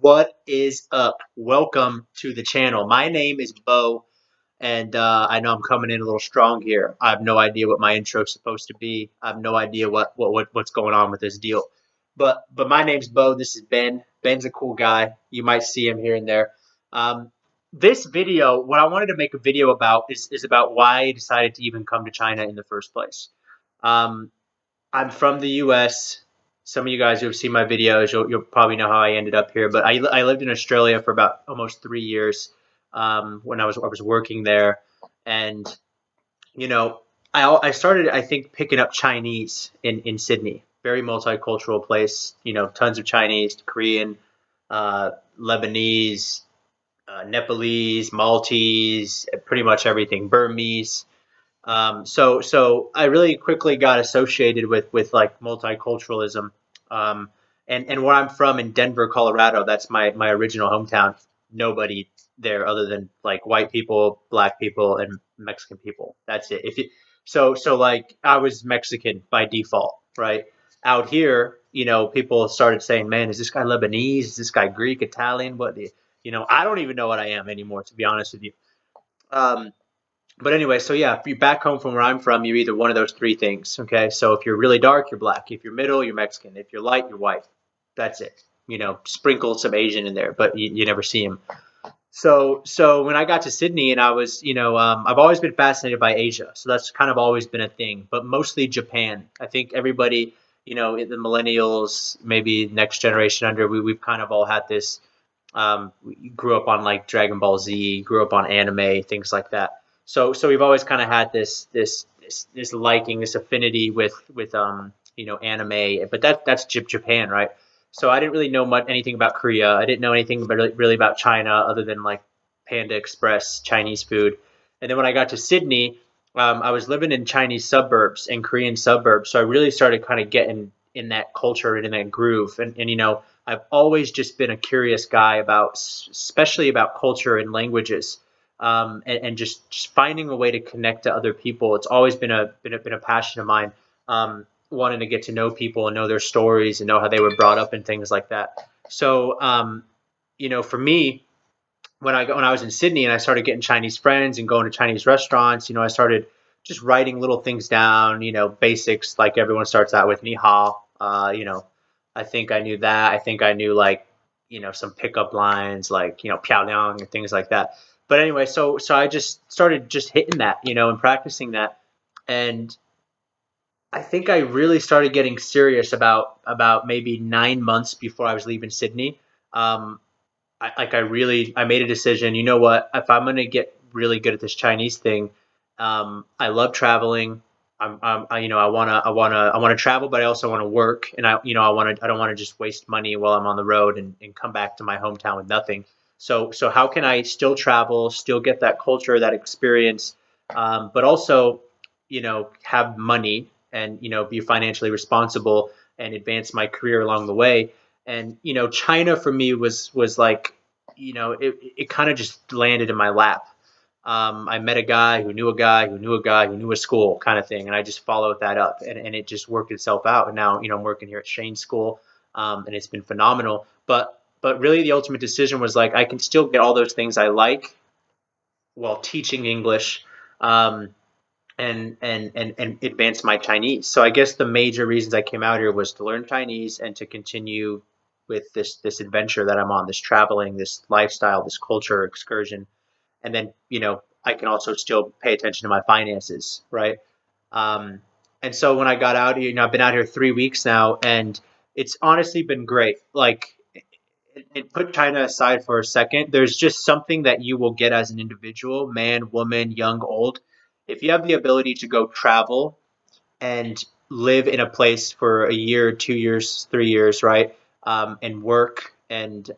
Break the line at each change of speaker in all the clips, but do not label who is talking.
What is up? Welcome to the channel. My name is Beau, and I know I'm coming in a little strong here. I have no idea what my intro is supposed to be. I have no idea what's going on with this deal. But my name's Beau. This is Ben. Ben's a cool guy. You might see him here and there. Um, this video, what I wanted to make a video about is about why I decided to even come to China in the first place. Um, I'm from the U.S. Some of you guys who have seen my videos, you'll probably know how I ended up here. But I lived in Australia for about almost 3 years when I was working there, and you know I started I think picking up Chinese in Sydney. Very multicultural place. Tons of Chinese, Korean, Lebanese, Nepalese, Maltese, pretty much everything. Burmese. So I really quickly got associated with like multiculturalism. Um, and where I'm from in Denver, Colorado, that's my original hometown. Nobody there other than like white people, black people, and Mexican people. That's it. If you so like I was Mexican by default, right? Out here, people started saying, "Man, is this guy Lebanese? Is this guy Greek, Italian? What the?" I don't even know what I am anymore, to be honest with you. Um, but anyway, so yeah, if you're back home from where I'm from, you're either one of those three things. Okay, so if you're really dark, you're black. If you're middle, you're Mexican. If you're light, you're white. That's it. Sprinkle some Asian in there, but you never see them. So when I got to Sydney, and I was, I've always been fascinated by Asia, so that's kind of always been a thing, but mostly Japan. I think everybody, the millennials, maybe next generation under, we've kind of all had this. We grew up on like Dragon Ball Z, grew up on anime, things like that. So we've always kind of had this liking, this affinity with anime, but that's Japan, right? So I didn't really know much anything about Korea. I didn't know anything about, really about China other than like Panda Express Chinese food. And then when I got to Sydney, I was living in Chinese suburbs and Korean suburbs, so I really started kind of getting in that culture and in that groove. And I've always just been a curious guy about, especially about culture and languages, and just finding a way to connect to other people. It's always been a passion of mine. Wanting to get to know people and know their stories and know how they were brought up and things like that. So, for me, when I was in Sydney and I started getting Chinese friends and going to Chinese restaurants, I started just writing little things down, basics like everyone starts out with ni hao. I think I knew that. I think I knew like, some pickup lines like, piao liang and things like that. But anyway, so I just started just hitting that, and practicing that. And I think I really started getting serious about maybe 9 months before I was leaving Sydney. Um, I made a decision. You know what? If I'm gonna get really good at this Chinese thing, I love traveling. I wanna travel, but I also want to work, and I don't want to just waste money while I'm on the road and come back to my hometown with nothing. So how can I still travel, still get that culture, that experience, but also, have money and be financially responsible and advance my career along the way. And China for me was like, it kind of just landed in my lap. I met a guy who knew a guy who knew a guy who knew a school, kind of thing, and I just followed that up, and it just worked itself out. And now I'm working here at Shane's school, and it's been phenomenal. But really, the ultimate decision was like I can still get all those things I like while teaching English. And advance my Chinese. So I guess the major reasons I came out here was to learn Chinese and to continue with this adventure that I'm on, this traveling, this lifestyle, this culture excursion. And then, I can also still pay attention to my finances, right? Um, and so when I got out here, I've been out here 3 weeks now, and it's honestly been great. Like, and put China aside for a second, there's just something that you will get as an individual, man, woman, young, old. If you have the ability to go travel and live in a place for a year, 2 years, 3 years, right? And work and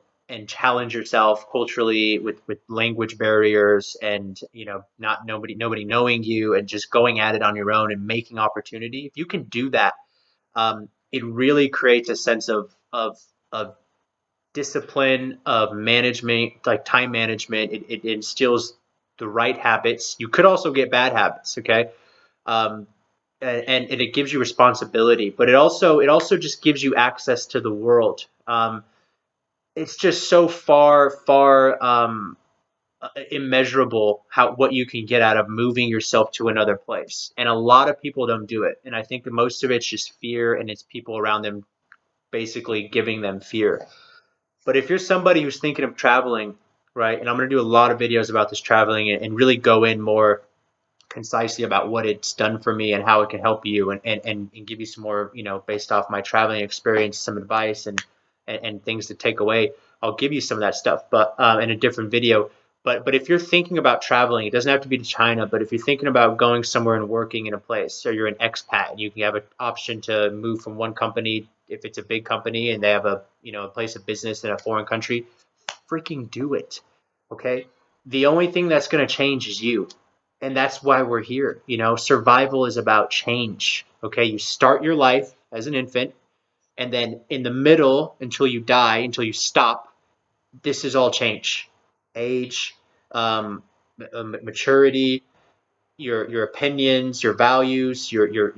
challenge yourself culturally with language barriers and not nobody knowing you and just going at it on your own and making opportunity. If you can do that, it really creates a sense of discipline, of management, like time management. It instills the right habits. You could also get bad habits, okay? Um, and it gives you responsibility, but it also just gives you access to the world. it's just so far immeasurable how what you can get out of moving yourself to another place. And a lot of people don't do it. And I think that most of it's just fear, and it's people around them basically giving them fear. But if you're somebody who's thinking of traveling, right, and I'm going to do a lot of videos about this traveling, and really go in more concisely about what it's done for me and how it can help you, and give you some more, based off my traveling experience, some advice, and things to take away. I'll give you some of that stuff, but in a different video. But if you're thinking about traveling, it doesn't have to be to China, but if you're thinking about going somewhere and working in a place, or you're an expat and you can have an option to move from one company, if it's a big company and they have a place of business in a foreign country, freaking do it. Okay? The only thing that's going to change is you. And that's why we're here. Survival is about change. Okay? You start your life as an infant, and then in the middle, until you die, until you stop, this is all change. Age, maturity, your opinions, your values, you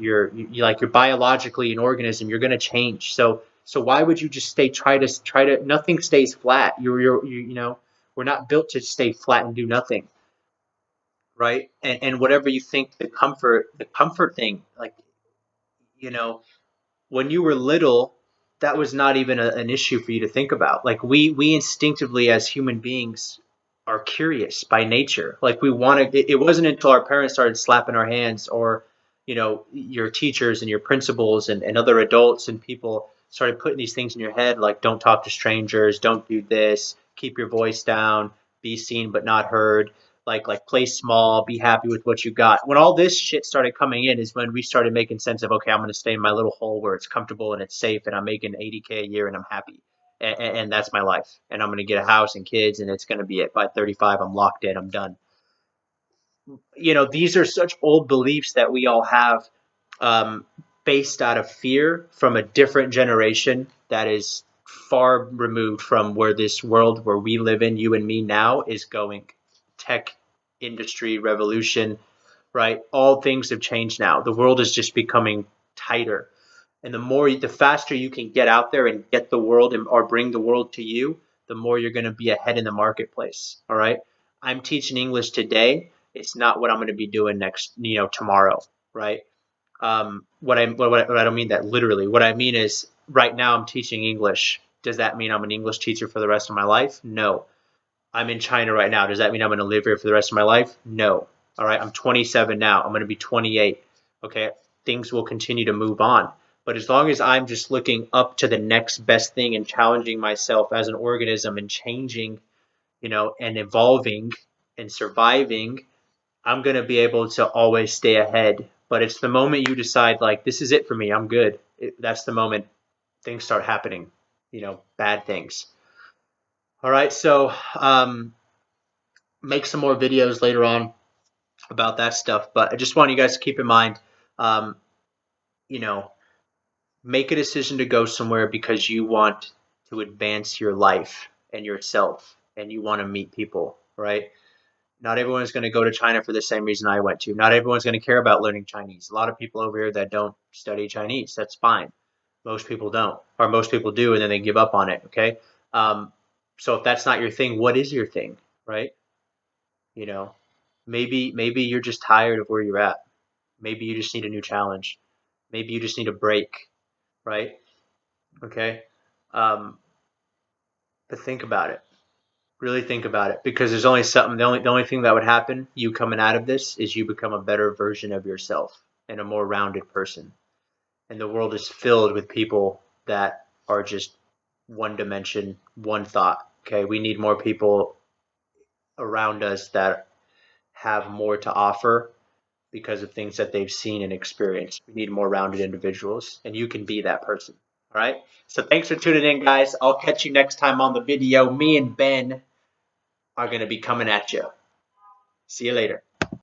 like you're biologically an organism. You're going to change. So why would you just try to nothing stays flat. We're not built to stay flat and do nothing, right? And whatever you think, the comfort thing, like, you know when you were little, that was not even an issue for you to think about. Like, we instinctively as human beings are curious by nature. Like, we want to. It wasn't until our parents started slapping our hands, or your teachers and your principals and other adults and people started putting these things in your head, like, don't talk to strangers, don't do this, keep your voice down, be seen but not heard, like play small, be happy with what you got. When all this shit started coming in is when we started making sense of, okay, I'm going to stay in my little hole where it's comfortable and it's safe, and I'm making 80K a year and I'm happy, and that's my life, and I'm going to get a house and kids, and it's going to be it. By 35, I'm locked in, I'm done. These are such old beliefs that we all have, um, based out of fear from a different generation that is far removed from where this world where we live in, you and me now, is going. Tech industry revolution, right? All things have changed now. The world is just becoming tighter. And the faster you can get out there and get the world, or bring the world to you, the more you're going to be ahead in the marketplace. All right. I'm teaching English today. It's not what I'm going to be doing tomorrow. Right. What I don't mean that literally. What I mean is, right now I'm teaching English. Does that mean I'm an English teacher for the rest of my life? No. I'm in China right now. Does that mean I'm going to live here for the rest of my life? No. All right. I'm 27 now. I'm going to be 28. Okay. Things will continue to move on. But as long as I'm just looking up to the next best thing and challenging myself as an organism and changing, and evolving and surviving, I'm going to be able to always stay ahead. But it's the moment you decide, like, this is it for me, I'm good. That's the moment things start happening, bad things. All right. So, make some more videos later on about that stuff. But I just want you guys to keep in mind, um, you know, make a decision to go somewhere because you want to advance your life and yourself, and you want to meet people, right? Not everyone's going to go to China for the same reason I went to. Not everyone's going to care about learning Chinese. A lot of people over here that don't study Chinese. That's fine. Most people don't, or most people do, and then they give up on it. Okay. Um, so if that's not your thing, what is your thing, right? You know, maybe you're just tired of where you're at. Maybe you just need a new challenge. Maybe you just need a break, right? Okay. Um, but think about it. Really think about it, because there's only something. The only thing that would happen, you coming out of this, is you become a better version of yourself and a more rounded person. And the world is filled with people that are just one dimension, one thought. Okay. We need more people around us that have more to offer because of things that they've seen and experienced. We need more rounded individuals, and you can be that person. All right. So thanks for tuning in, guys. I'll catch you next time on the video. Me and Ben are going to be coming at you. See you later.